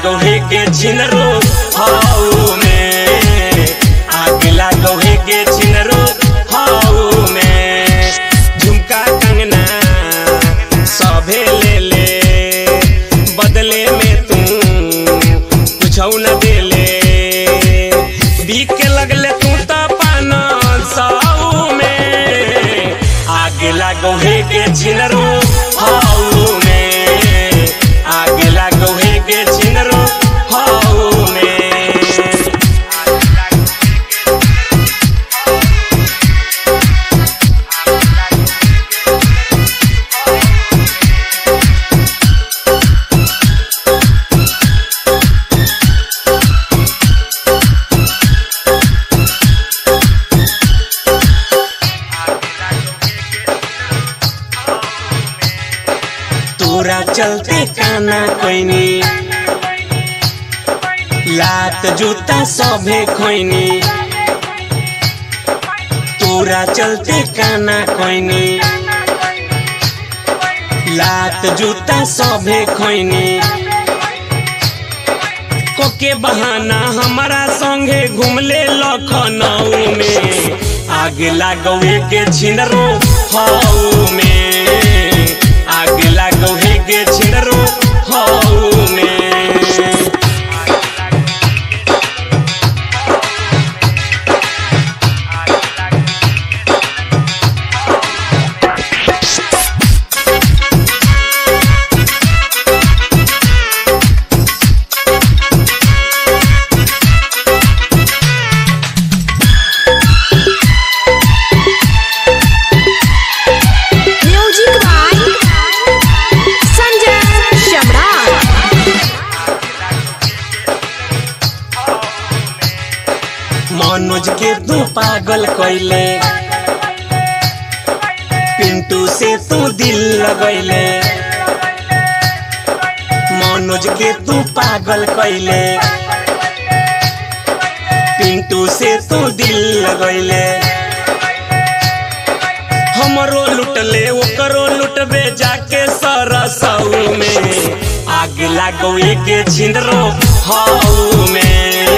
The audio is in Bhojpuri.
लागो हे के छिनरो हाउ में, आग लागो हे के छिनरो हाउ में। झुमका कंगना सभे ले ले, बदले में तू कुछ न दे ले। बीक के लगले तू तो 500 में, आग लागो हे के छिनरो हाउ में, आग लागो हे के छिनरो हाउ में। तोरा चलते काना कोइनी, लात जूता सभे खोइनी। तोरा चलते काना कोइनी, लात जूता सभे खोइनी। कोके बहाना हमारा संगे घूमले लखनऊ में, आग लागो के छिनरो हाउ में, आग लागो हे के छिनरो हाउ में। मनोज के तू पागल कैले, पिंटू से तू दिल लगैले। मनोज के तू पागल कैले, पिंटू से तू दिल लगैले। हमरो लुटले ओकरो लुटबे जाके सरसऊ में, आग लागो के छिनरो हाउ में।